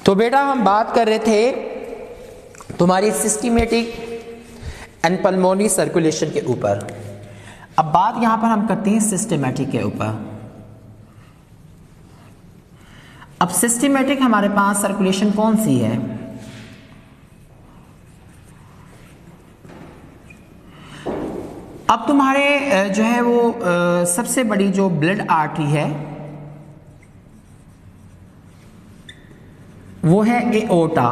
तो बेटा हम बात कर रहे थे तुम्हारी सिस्टमेटिक एंड पल्मोनरी सर्कुलेशन के ऊपर। अब बात यहां पर हम करते हैं सिस्टमेटिक के ऊपर। अब सिस्टमेटिक हमारे पास सर्कुलेशन कौन सी है? अब तुम्हारे जो है वो सबसे बड़ी जो ब्लड आर्टरी है वो है एओर्टा,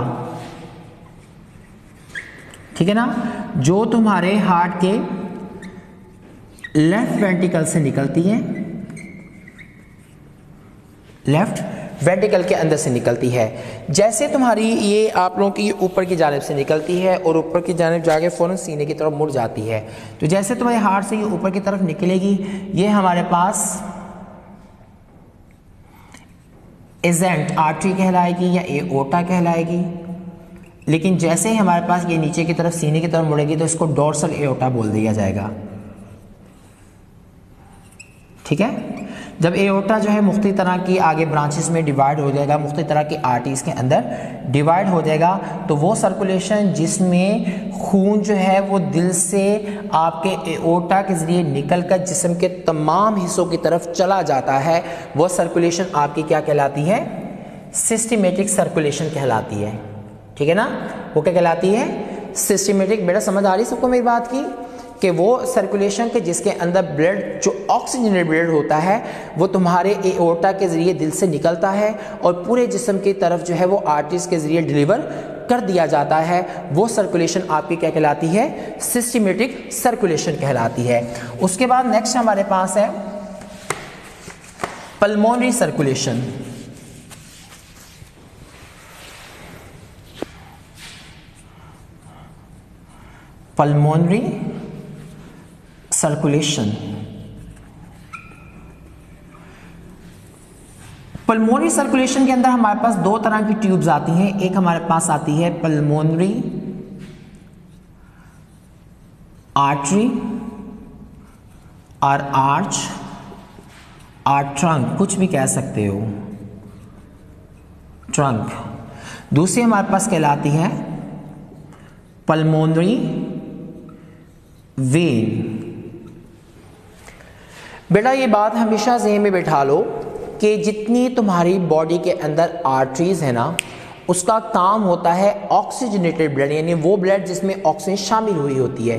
ठीक है ना, जो तुम्हारे हार्ट के लेफ्ट वेंट्रिकल से निकलती है, लेफ्ट वेंट्रिकल के अंदर से निकलती है। जैसे तुम्हारी ये आप लोगों की ऊपर की जानिब से निकलती है और ऊपर की जानिब जाके फौरन सीने की तरफ मुड़ जाती है। तो जैसे तुम्हारे हार्ट से ये ऊपर की तरफ निकलेगी, ये हमारे पास एजेंट आर्टरी कहलाएगी या एओर्टा कहलाएगी। लेकिन जैसे ही हमारे पास ये नीचे की तरफ सीने की तरफ मुड़ेगी तो इसको डोर्सल एओर्टा बोल दिया जाएगा, ठीक है। जब एओर्टा जो है मुख्तलिफ तरह की आगे ब्रांचेस में डिवाइड हो जाएगा, मुख्तलिफ तरह की आर्टरीज के अंदर डिवाइड हो जाएगा, तो वो सर्कुलेशन जिसमें खून जो है वो दिल से आपके एओर्टा के जरिए निकलकर जिस्म के तमाम हिस्सों की तरफ चला जाता है, वो सर्कुलेशन आपकी क्या कहलाती है? सिस्टमेटिक सर्कुलेशन कहलाती है, ठीक है ना। वो क्या कहलाती है? सिस्टमेटिक। बेटा समझ आ रही सबको मेरी बात की कि वो सर्कुलेशन के जिसके अंदर ब्लड जो ऑक्सीजनेटेड ब्लड होता है वो तुम्हारे एओर्टा के जरिए दिल से निकलता है और पूरे जिस्म की तरफ जो है वो आर्टरीज के जरिए डिलीवर कर दिया जाता है, वो सर्कुलेशन आपकी क्या कहलाती है? सिस्टमेटिक सर्कुलेशन कहलाती है। उसके बाद नेक्स्ट हमारे पास है pulmonary circulation. Pulmonary circulation, pulmonary circulation के अंदर हमारे पास दो तरह की ट्यूब्स आती हैं। एक हमारे पास आती है पल्मोनरी आर्टरी और आर्च और ट्रंक, कुछ भी कह सकते हो, ट्रंक। दूसरी हमारे पास कहलाती है पल्मोनरी वेन। बेटा ये बात हमेशा ज़हन में बैठा लो कि जितनी तुम्हारी बॉडी के अंदर आर्टरीज है ना, उसका काम होता है ऑक्सीजनेटेड ब्लड, यानी वो ब्लड जिसमें ऑक्सीजन शामिल हुई होती है,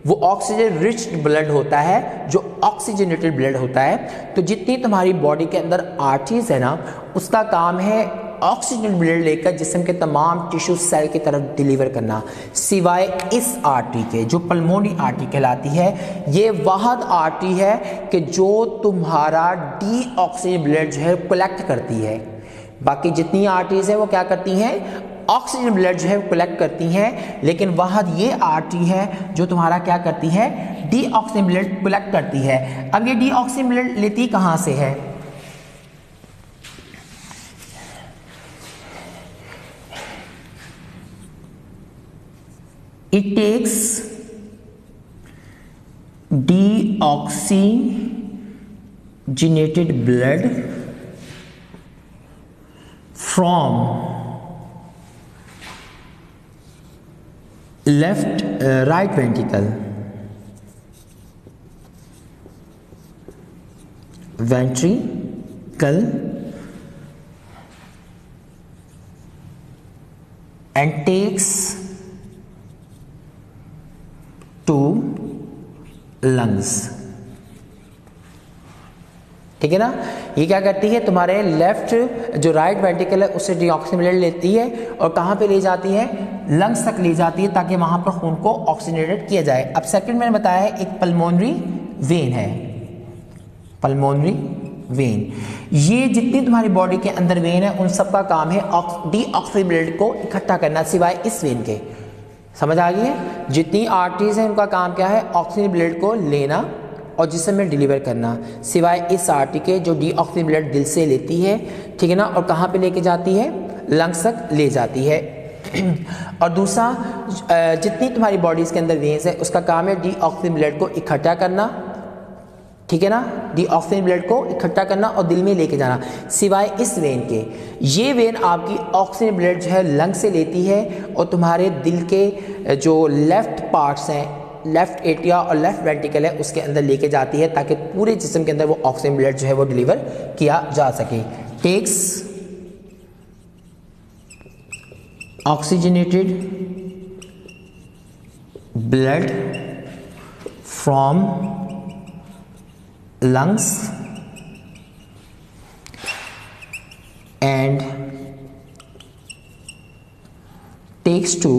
वो ऑक्सीजन रिच ब्लड होता है, जो ऑक्सीजनेटेड ब्लड होता है। तो जितनी तुम्हारी बॉडी के अंदर आर्टरीज है ना, उसका काम है ऑक्सीजन ब्लड लेकर जिस्म के तमाम टिश्यू सेल की तरफ डिलीवर करना, सिवाय इस आर्टरी के जो पल्मोनरी आर्टरी कहलाती है। ये वाहद आर्टरी है कि जो तुम्हारा डीऑक्सीजन ब्लड जो है कलेक्ट करती है। बाकी जितनी आर्टरीज है वो क्या करती हैं? ऑक्सीजन ब्लड जो है कलेक्ट करती हैं, लेकिन वाहद ये आर्टरी है जो तुम्हारा क्या करती है? डीऑक्सीजन ब्लड कलेक्ट करती है। अब ये डीऑक्सीजन ब्लड लेती कहां से है? It takes deoxygenated blood from right ventricle and takes to lungs, ठीक है ना। ये क्या करती है? तुम्हारे लेफ्ट जो राइट वेंट्रिकल है उससे डीऑक्सीजन ब्लड लेती है और कहां पे ले जाती है? लंग्स तक ले जाती है, ताकि वहां पर खून को ऑक्सीजनेटेड किया जाए। अब सेकंड मैंने बताया है एक पल्मोनरी वेन है, पल्मोनरी वेन। ये जितनी तुम्हारी बॉडी के अंदर वेन है उन सब का काम है डीऑक्सीजन ब्लड को इकट्ठा करना, सिवाय इस वेन के। समझ आ गई है? जितनी आर्टरीज हैं उनका काम क्या है? ऑक्सीजन ब्लड को लेना और जिस्म में डिलीवर करना, सिवाय इस आर्टरी के जो डीऑक्सीजन ब्लड दिल से लेती है, ठीक है ना, और कहाँ पे लेके जाती है? लंग्स तक ले जाती है। और दूसरा जितनी तुम्हारी बॉडीज के अंदर वेन्स है उसका काम है डीऑक्सीजन ब्लड को इकट्ठा करना ठीक है ना, डीऑक्सीजन ब्लड को इकट्ठा करना और दिल में लेके जाना, सिवाय इस वेन के। ये वेन आपकी ऑक्सीजन ब्लड जो है लंग से लेती है और तुम्हारे दिल के जो लेफ्ट पार्ट्स हैं, लेफ्ट एट्रिया और लेफ्ट वेंट्रिकल है, उसके अंदर लेके जाती है ताकि पूरे जिस्म के अंदर वो ऑक्सीजन ब्लड जो है वो डिलीवर किया जा सके। Takes oxygenated blood from lungs and takes to,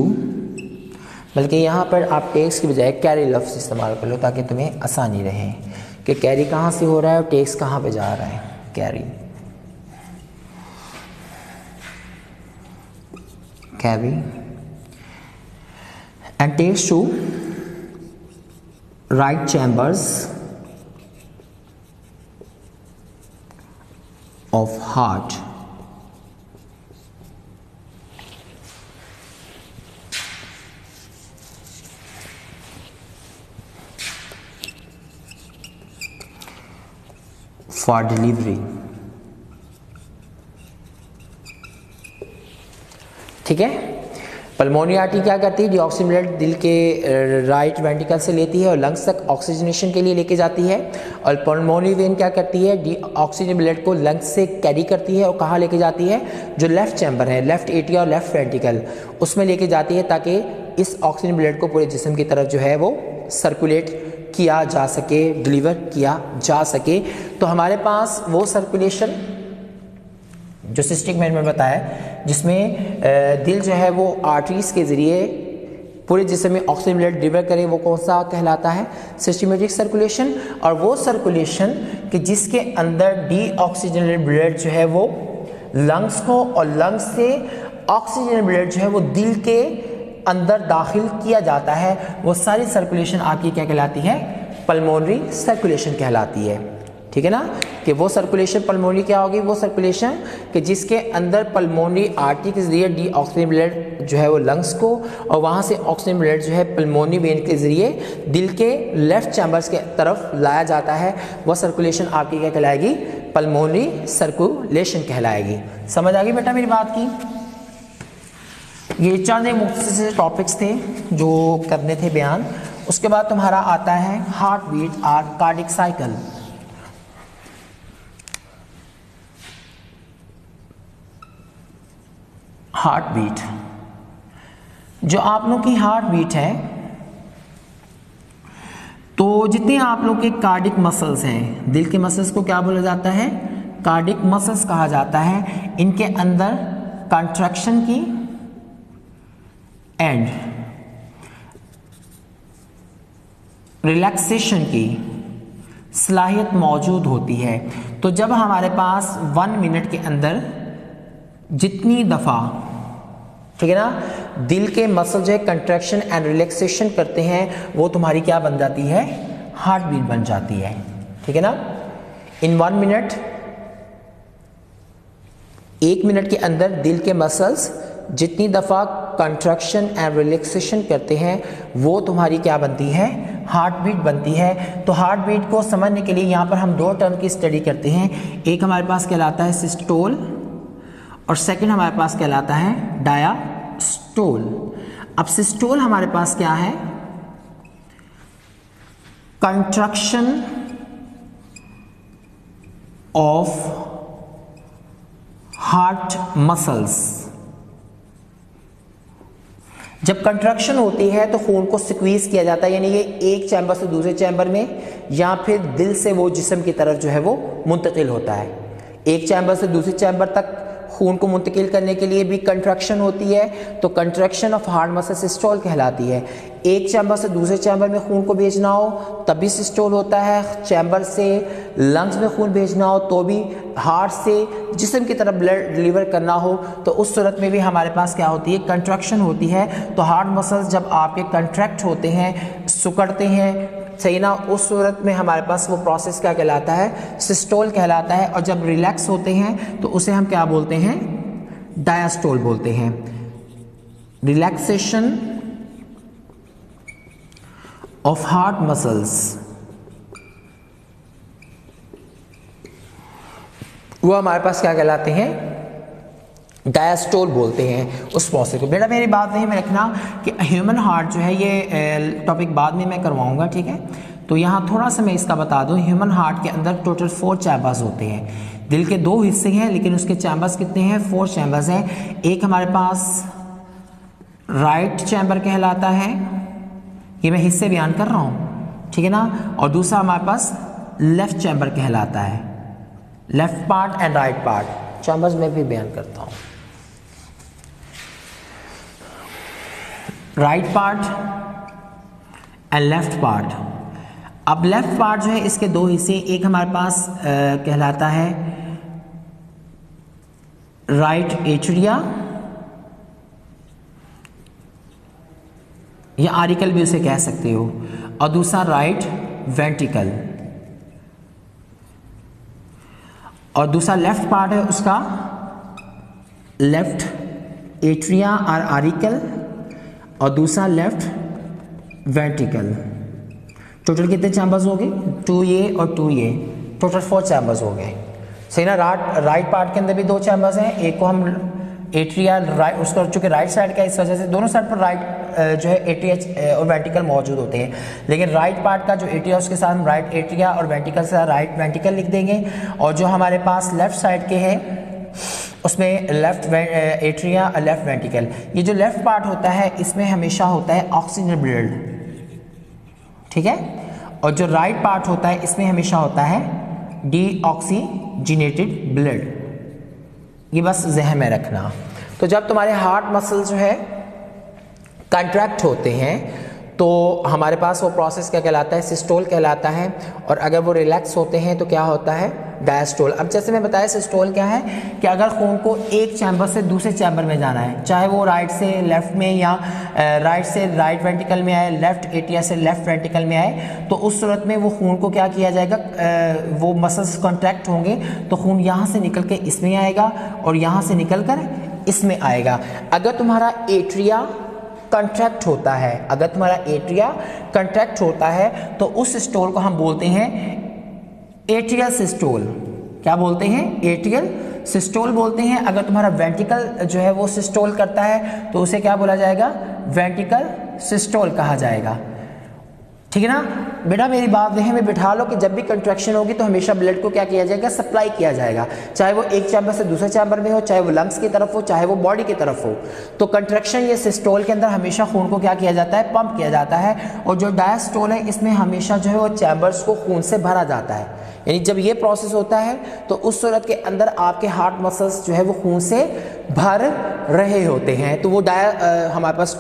बल्कि यहाँ पर आप टेक्स की बजाय कैरी लफ्ज़ इस्तेमाल कर लो ताकि तुम्हें आसानी रहे कि कैरी कहाँ से हो रहा है और टेक्स कहाँ पे जा रहा है। Carry, carry and takes to right chambers of heart for delivery। ठीक है, पल्मोनरी आर्टरी क्या करती है, डीऑक्सीजन ब्लड दिल के राइट वेंट्रिकल से लेती है और लंग्स तक ऑक्सीजनेशन के लिए लेके जाती है। और पल्मोनरी वेन क्या करती है, डीऑक्सीजन ब्लड को लंग्स से कैरी करती है और कहाँ लेके जाती है, जो लेफ्ट चैम्बर है, लेफ्ट एट्रिया और लेफ्ट वेंट्रिकल, उसमें लेके जाती है ताकि इस ऑक्सीजन ब्लड को पूरे जिस्म की तरफ जो है वो सर्कुलेट किया जा सके, डिलीवर किया जा सके। तो हमारे पास वो सर्कुलेशन जो सिस्टिक मैंने बताया, जिसमें दिल जो है वो आर्टरीज के ज़रिए पूरे जिस्म में ऑक्सीजन ब्लड डिलीवर करे, वो कौन सा कहलाता है, सिस्टमेटिक सर्कुलेशन। और वो सर्कुलेशन कि जिसके अंदर डीऑक्सीजनेटेड ब्लड जो है वो लंग्स को और लंग्स से ऑक्सीजन ब्लड जो है वो दिल के अंदर दाखिल किया जाता है, वो सारी सर्कुलेशन आपकी क्या कहलाती है, पल्मोनरी सर्कुलेशन कहलाती है। ठीक है ना, कि वो सर्कुलेशन पल्मोनरी क्या होगी, वो सर्कुलेशन कि जिसके अंदर पल्मोनरी आर्टरी के जरिए डीऑक्सीजन ब्लड जो है वो लंग्स को और वहाँ से ऑक्सीजन ब्लड जो है पल्मोनरी वेन के जरिए दिल के लेफ्ट चैम्बर्स के तरफ लाया जाता है, वह सर्कुलेशन आपकी क्या कहलाएगी, पल्मोनरी सर्कुलेशन कहलाएगी। समझ आ गई बेटा मेरी बात की। ये चंद मुख्तसर टॉपिक्स थे जो करने थे बयान। उसके बाद तुम्हारा आता है हार्ट बीट और कार्डिक साइकिल। हार्ट बीट, जो आप लोग की हार्ट बीट है, तो जितने आप लोग के कार्डिक मसल्स हैं, दिल के मसल्स को क्या बोला जाता है, कार्डिक मसल्स कहा जाता है। इनके अंदर कंट्रैक्शन की एंड रिलैक्सेशन की सलाहियत मौजूद होती है। तो जब हमारे पास 1 मिनट के अंदर जितनी दफ़ा, ठीक है ना, दिल के मसल जो है कंट्रैक्शन एंड रिलैक्सेशन करते हैं, वो तुम्हारी क्या बन जाती है, हार्ट बीट बन जाती है। ठीक है ना, इन 1 मिनट, 1 मिनट के अंदर दिल के मसल्स जितनी दफ़ा कंट्रैक्शन एंड रिलैक्सेशन करते हैं, वो तुम्हारी क्या बनती है, हार्ट बीट बनती है। तो हार्ट बीट को समझने के लिए यहाँ पर हम 2 टर्म की स्टडी करते हैं। एक हमारे पास कहलाता है सिस्टोल और सेकंड हमारे पास कहलाता है डायास्टोल। अब सिस्टोल हमारे पास क्या है, कंट्रैक्शन ऑफ हार्ट मसल्स। जब कंट्रैक्शन होती है तो खून को स्क्वीज किया जाता है, यानी ये एक चैम्बर से दूसरे चैम्बर में या फिर दिल से वो जिस्म की तरफ जो है वो मुंतकिल होता है। एक चैम्बर से दूसरे चैम्बर तक खून को मुंतकिल करने के लिए भी कंट्रैक्शन होती है, तो contraction of heart muscle systole कहलाती है। एक चैम्बर से दूसरे चैम्बर में खून को भेजना हो तब भी सिस्टोल होता है। चैम्बर से लंग्स में खून भेजना हो तो भी, हार्ट से जिस्म की तरफ ब्लड डिलीवर करना हो तो उस सूरत में भी हमारे पास क्या होती है, कंट्रैक्शन होती है। तो हार्ट मसल्स जब आपके कंट्रैक्ट होते हैं, सिकुड़ते हैं, सही ना, उस सूरत में हमारे पास वो प्रोसेस क्या कहलाता है, सिस्टोल कहलाता है। और जब रिलैक्स होते हैं तो उसे हम क्या बोलते हैं, डायास्टोल बोलते हैं। रिलैक्सेशन ऑफ हार्ट मसल्स वो हमारे पास क्या कहलाते हैं, डायस्टोल बोलते हैं उस प्रोसेस को। बेटा मेरी बात नहीं में रखना कि ह्यूमन हार्ट जो है, ये टॉपिक बाद में मैं करवाऊंगा, ठीक है। तो यहाँ थोड़ा सा मैं इसका बता दूं, ह्यूमन हार्ट के अंदर टोटल 4 चैम्बर्स होते हैं। दिल के 2 हिस्से हैं लेकिन उसके चैम्बर्स कितने हैं, 4 चैम्बर्स हैं। एक हमारे पास राइट चैम्बर कहलाता है, ये मैं हिस्से बयान कर रहा हूँ, ठीक है ना। और दूसरा हमारे पास लेफ्ट चैम्बर कहलाता है, left part and right part chambers में भी बयान करता हूँ। Right part and left part. अब लेफ्ट पार्ट जो है इसके 2 हिस्से, एक हमारे पास कहलाता है राइट एट्रिया या आरिकल भी उसे कह सकते हो, और दूसरा राइट वेंट्रिकल, और दूसरा लेफ्ट पार्ट है उसका लेफ्ट एट्रिया और आरिकल, और दूसरा लेफ्ट वेंट्रिकल। टोटल कितने चैम्बर्स हो गए, 2A और 2A, टोटल 4 चैम्बर्स हो गए, सही ना। राइट पार्ट के अंदर भी 2 चैम्बर्स हैं, एक को हम एट्रिया राइट, उसका चूंकि राइट साइड का, इस वजह से दोनों साइड पर राइट जो है एट्रिया और वेंट्रिकल मौजूद होते हैं, लेकिन राइट पार्ट का जो एट्रिया उसके साथ हम राइट एट्रिया और वेंट्रिकल से राइट वेंट्रिकल लिख देंगे। और जो हमारे पास लेफ्ट साइड के हैं उसमें लेफ्ट एट्रिया और लेफ्ट वेंट्रिकल। ये जो लेफ्ट पार्ट होता है इसमें हमेशा होता है ऑक्सीजन ब्लड, ठीक है। और जो राइट पार्ट होता है इसमें हमेशा होता है डीऑक्सीजनेटेड ब्लड, ये बस ज़हन में रखना। तो जब तुम्हारे हार्ट मसल जो है कंट्रैक्ट होते हैं तो हमारे पास वो प्रोसेस क्या कहलाता है, सिस्टोल कहलाता है, और अगर वो रिलैक्स होते हैं तो क्या होता है, डायस्टोल। अब जैसे मैं बताया सिस्टोल क्या है कि अगर खून को एक चैम्बर से दूसरे चैम्बर में जाना है, चाहे वो राइट से लेफ्ट में या राइट से राइट वेंट्रिकल में आए, लेफ्ट एट्रिया से लेफ्ट वेंट्रिकल में आए, तो उस सूरत में वो खून को क्या किया जाएगा, वो मसल्स कॉन्ट्रैक्ट होंगे तो खून यहाँ से निकल के इसमें आएगा और यहाँ से निकल कर इसमें आएगा। अगर तुम्हारा एट्रिया कंट्रैक्ट होता है, अगर तुम्हारा एट्रिया कंट्रैक्ट होता है तो उस सिस्टोल को हम बोलते हैं एट्रियल सिस्टोल। क्या बोलते हैं, एट्रियल सिस्टोल बोलते हैं। अगर तुम्हारा वेंट्रिकल जो है वो सिस्टोल करता है तो उसे क्या बोला जाएगा, वेंट्रिकल सिस्टोल कहा जाएगा, ठीक है ना। बेटा मेरी बात ध्यान में बिठा लो कि जब भी कंट्रैक्शन होगी तो हमेशा ब्लड को क्या किया जाएगा, सप्लाई किया जाएगा, चाहे वो एक चैम्बर से दूसरे चैम्बर में हो, चाहे वो लंग्स की तरफ हो, चाहे वो बॉडी की तरफ हो। तो कंट्रैक्शन ये सिस्टोल के अंदर हमेशा खून को क्या किया जाता है, पंप किया जाता है। और जो डायस्टोल है इसमें हमेशा जो है वो चैम्बर्स को खून से भरा जाता है। यानी जब ये प्रोसेस होता है तो उस सूरत के अंदर आपके हार्ट मसल्स जो है वो खून से भर रहे होते हैं, तो वो हमारे पास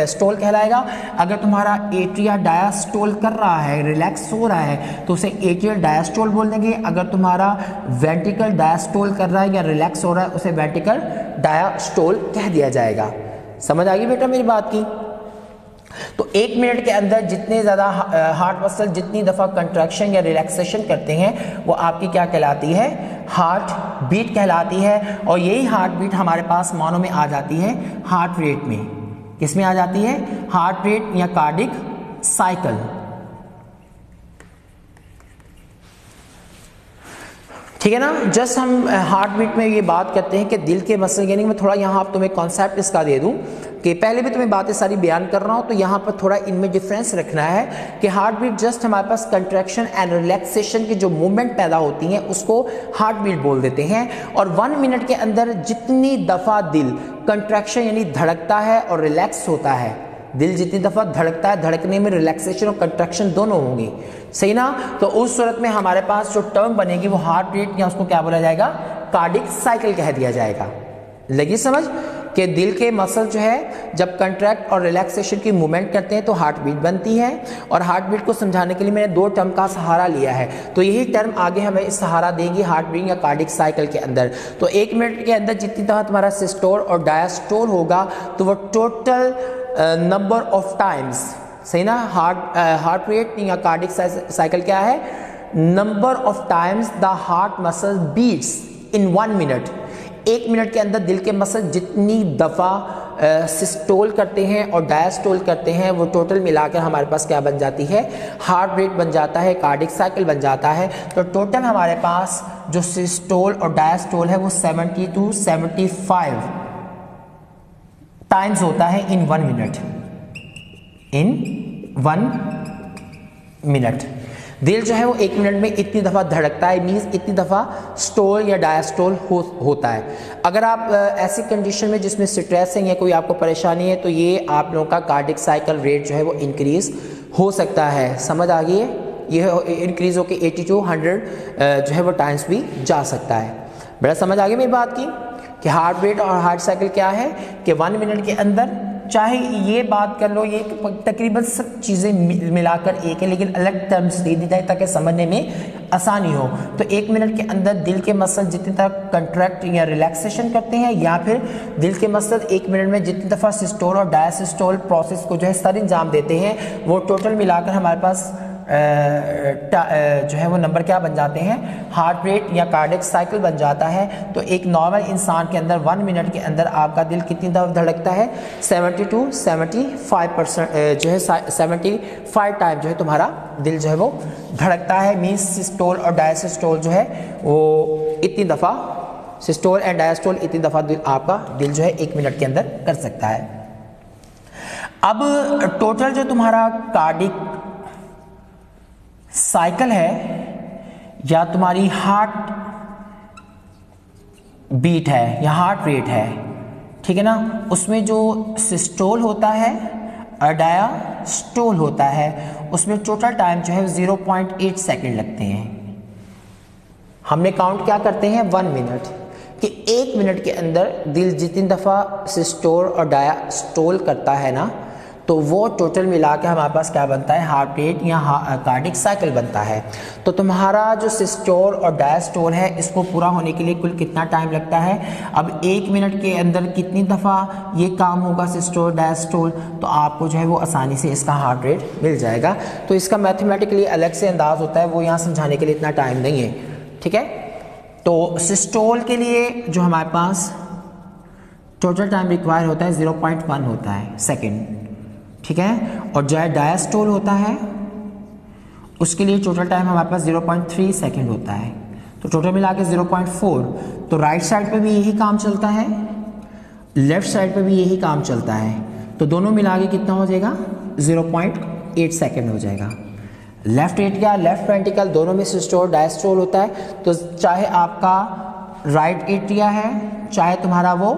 स्टोल कहलाएगा। अगर तुम्हारा एट्रिया डायस्टोल कर रहा है, रिलैक्स हो रहा है, तो उसे एट्रियल डायस्टोल बोल देंगे। अगर तुम्हारा वेंट्रिकल डायस्टोल कर रहा है या रिलैक्स हो रहा है, उसे वेंट्रिकल डायस्टोल कह दिया जाएगा। समझ आ गई बेटा मेरी बात की। तो 1 मिनट के अंदर जितने ज़्यादा हार्ट मसल जितनी दफ़ा कंट्रैक्शन या रिलैक्सेशन करते हैं वो आपकी क्या कहलाती है, हार्ट बीट कहलाती है। और यही हार्ट बीट हमारे पास मानों में आ जाती है हार्ट रेट में। किस में आ जाती है, हार्ट रेट या कार्डिक साइकिल, ठीक है ना। जस्ट हम हार्ट बीट में ये बात करते हैं कि दिल के मसल, यानी मैं थोड़ा यहाँ आप तुम्हें कॉन्सेप्ट इसका दे दूँ कि पहले भी तुम्हें बातें सारी बयान कर रहा हूँ, तो यहाँ पर थोड़ा इनमें डिफरेंस रखना है कि हार्ट बीट जस्ट हमारे पास कंट्रैक्शन एंड रिलैक्सेशन की जो मूवमेंट पैदा होती हैं उसको हार्ट बीट बोल देते हैं। और 1 मिनट के अंदर जितनी दफ़ा दिल कंट्रैक्शन यानी धड़कता है और रिलैक्स होता है, दिल जितनी दफ़ा धड़कता है, धड़कने में रिलैक्सेशन और कंट्रैक्शन दोनों होंगे, सही ना। तो उस सूरत में हमारे पास जो टर्म बनेगी वो हार्ट रेट या उसको क्या बोला जाएगा, कार्डिक साइकिल कह दिया जाएगा। लगी समझ कि दिल के मसल जो है जब कंट्रैक्ट और रिलैक्सेशन की मूवमेंट करते हैं तो हार्ट बीट बनती है। और हार्ट बीट को समझाने के लिए मैंने 2 टर्म का सहारा लिया है, तो यही टर्म आगे हमें इस सहारा देंगी हार्ट बीट या कार्डिक साइकिल के अंदर। तो 1 मिनट के अंदर जितनी दफ़ा तुम्हारा सिस्टोल और डायस्टोल होगा तो वो टोटल नंबर ऑफ टाइम्स, सही ना। हार्ट रेट या कार्डिक साइकिल क्या है, number of times the heart muscle beats in 1 minute. 1 minute के अंदर दिल के मसल जितनी दफ़ा सिस्टोल करते हैं और डायस्टोल करते हैं, वो टोटल मिलाकर हमारे पास क्या बन जाती है, हार्ट रेट बन जाता है, कार्डिक साइकिल बन जाता है। तो टोटल हमारे पास जो सिस्टोल और डायस्टोल है वो 70 to 75 टाइम्स होता है इन 1 मिनट। इन 1 मिनट दिल जो है वो 1 मिनट में इतनी दफ़ा धड़कता है, मीन्स इतनी दफ़ा स्टोल या डायस्टोल होता है। अगर आप ऐसी कंडीशन में जिसमें स्ट्रेस है या कोई आपको परेशानी है तो ये आप लोगों का कार्डिक साइकिल रेट जो है वो इंक्रीज़ हो सकता है। समझ आ गई है? ये इंक्रीज़ होकर 80 to 100 जो है वो टाइम्स भी जा सकता है। बड़ा समझ आ गई मेरी बात की कि हार्ट रेट और हार्ट साइकिल क्या है कि 1 मिनट के अंदर, चाहे ये बात कर लो, ये तकरीबन सब चीज़ें मिलाकर एक है लेकिन अलग टर्म्स दे दी जाए ताकि समझने में आसानी हो। तो 1 मिनट के अंदर दिल के मसल जितनी तक कंट्रैक्ट या रिलैक्सेशन करते हैं, या फिर दिल के मसल 1 मिनट में जितनी दफ़ा सिस्टोल और डायसिस्टोल प्रोसेस को जो है सर अंजाम देते हैं, वो टोटल मिलाकर हमारे पास जो है वो नंबर क्या बन जाते हैं, हार्ट रेट या कार्डिक साइकिल बन जाता है। तो एक नॉर्मल इंसान के अंदर 1 मिनट के अंदर आपका दिल कितनी दफ़ा धड़कता है, 70 to 75% जो है 75 टाइम जो है तुम्हारा दिल जो है वो धड़कता है। मीन्स सिस्टोल और डायसिस्टोल जो है वो इतनी दफ़ा, सिस्टोल एंड डायस्टोल इतनी दफ़ा आपका दिल जो है 1 मिनट के अंदर कर सकता है। अब टोटल जो तुम्हारा कार्डिक साइकिल है या तुम्हारी हार्ट बीट है या हार्ट रेट है, ठीक है ना, उसमें जो सिस्टोल होता है और डायस्टोल होता है उसमें टोटल टाइम जो है 0.8 सेकेंड लगते हैं। हमने काउंट क्या करते हैं 1 मिनट, कि 1 मिनट के अंदर दिल जितनी दफ़ा सिस्टोल और डायस्टोल करता है ना, तो वो टोटल मिला के हमारे पास क्या बनता है, हार्ट रेट या कार्डिक साइकिल बनता है। तो तुम्हारा जो सिस्टोल और डायस्टोल है इसको पूरा होने के लिए कुल कितना टाइम लगता है। अब 1 मिनट के अंदर कितनी दफ़ा ये काम होगा सिस्टोल डायस्टोल, तो आपको जो है वो आसानी से इसका हार्ट रेट मिल जाएगा। तो इसका मैथमेटिकली अलग से अंदाज़ होता है, वो यहाँ समझाने के लिए इतना टाइम नहीं है, ठीक है। तो सिस्टोल के लिए जो हमारे पास टोटल टाइम रिक्वायर होता है 0.1 होता है सेकेंड, ठीक है। और जो है डायस्टोल होता है उसके लिए टोटल टाइम हमारे पास 0.3 सेकेंड होता है, तो टोटल मिला के 0.4। तो राइट साइड पे भी यही काम चलता है, लेफ्ट साइड पे भी यही काम चलता है, तो दोनों मिला के कितना हो जाएगा 0.8 सेकेंड हो जाएगा। लेफ्ट एट्रिया लेफ्ट वेंट्रिकल दोनों में सिस्टोल डायस्टोल होता है, तो चाहे आपका राइट एट्रिया है, चाहे तुम्हारा वो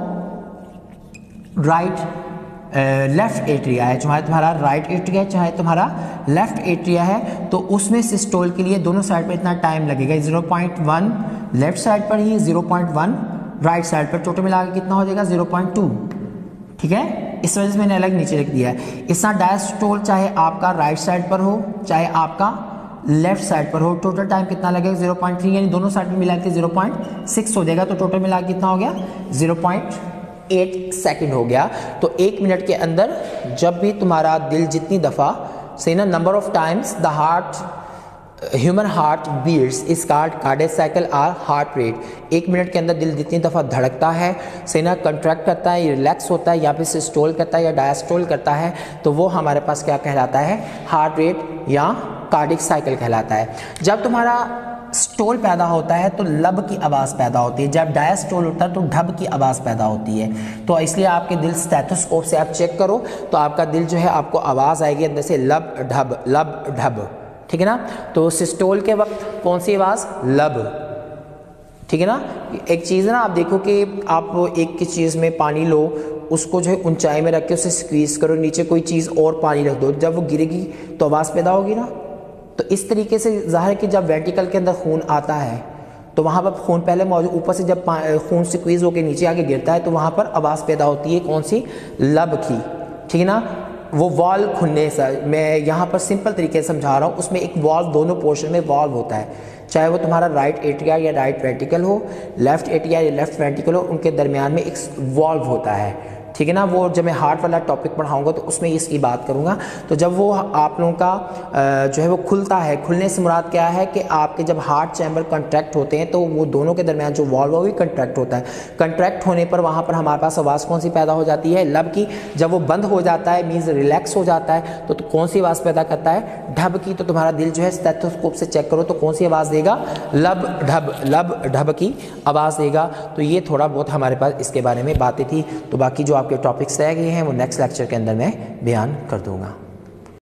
लेफ्ट एट्रिया है, चाहे तुम्हारा राइट एट्रिया है, चाहे तुम्हारा लेफ्ट एट्रिया है, तो उसमें सिस्टोल के लिए दोनों साइड पर इतना टाइम लगेगा। 0.1 लेफ्ट साइड पर ही, 0.1 राइट साइड पर, टोटल मिला के कितना हो जाएगा 0.2, ठीक है। इस वजह से मैंने अलग नीचे लिख दिया है। इसका डायस्टोल चाहे आपका राइट साइड पर हो चाहे आपका लेफ्ट साइड पर हो, टोटल टाइम कितना लगेगा 0.3, यानी दोनों साइड में मिला के 0.6 हो जाएगा, तो टोटल मिला के कितना हो गया 0.8 सेकेंड हो गया। तो 1 मिनट के अंदर जब भी तुम्हारा दिल जितनी दफ़ा से ना number of times the human heart beats is called cardiac cycle और हार्ट रेट। 1 मिनट के अंदर दिल जितनी दफ़ा धड़कता है, सेना कंट्रैक्ट करता है, रिलैक्स होता है, या फिर सिस्टोल करता है या डायस्टोल करता है, तो वो हमारे पास क्या कहलाता है, हार्ट रेट या कार्डियक साइकिल कहलाता है। जब तुम्हारा स्टोल पैदा होता है तो लब की आवाज़ पैदा होती है, जब डायस्टोल होता है तो ढब की आवाज़ पैदा होती है। तो इसलिए आपके दिल स्टेथोस्कोप से आप चेक करो तो आपका दिल जो है आपको आवाज़ आएगी अंदर से लब ढब, ठीक है ना। तो सिस्टोल के वक्त कौन सी आवाज़, लब, ठीक है ना। एक चीज़ है ना, आप देखो कि आप एक किस चीज़ में पानी लो, उसको जो है ऊंचाई में रख के उसे स्क्वीज करो, नीचे कोई चीज़ और पानी रख दो, जब वो गिरेगी तो आवाज़ पैदा होगी ना। तो इस तरीके से ज़ाहिर है कि जब वेंट्रिकल के अंदर खून आता है तो वहाँ पर खून पहले मौजूद, ऊपर से जब खून स्क्वीज होकर नीचे आके गिरता है तो वहाँ पर आवाज़ पैदा होती है, कौन सी, लब की, ठीक है ना। वो वॉल्व खुलने से, मैं यहाँ पर सिंपल तरीके से समझा रहा हूँ, उसमें एक वॉल्व, दोनों पोर्शन में वॉल्व होता है, चाहे वो तुम्हारा राइट एट्रिया या राइट वेंट्रिकल हो, लेफ्ट एट्रिया या लेफ्ट वेंट्रिकल हो, उनके दरमियान में एक वॉल्व होता है, ठीक है ना। वो जब मैं हार्ट वाला टॉपिक पढ़ाऊंगा तो उसमें इसकी बात करूंगा। तो जब वो आप लोगों का जो है वो खुलता है, खुलने से मुराद क्या है कि आपके जब हार्ट चैम्बर कंट्रैक्ट होते हैं तो वो दोनों के दरमियान जो वॉल्व है वो भी कंट्रैक्ट होता है। कंट्रैक्ट होने पर वहाँ पर हमारे पास आवाज़ कौन सी पैदा हो जाती है, लब की। जब वो बंद हो जाता है मीन्स रिलैक्स हो जाता है तो कौन सी आवाज़ पैदा करता है, ढब की। तो तुम्हारा दिल जो है स्टेथोस्कोप से चेक करो तो कौन सी आवाज़ देगा, लब ढब की आवाज़ देगा। तो ये थोड़ा बहुत हमारे पास इसके बारे में बातें थी। तो बाकी जो आपके टॉपिक्स रह गए हैं वो नेक्स्ट लेक्चर के अंदर मैं बयान कर दूंगा।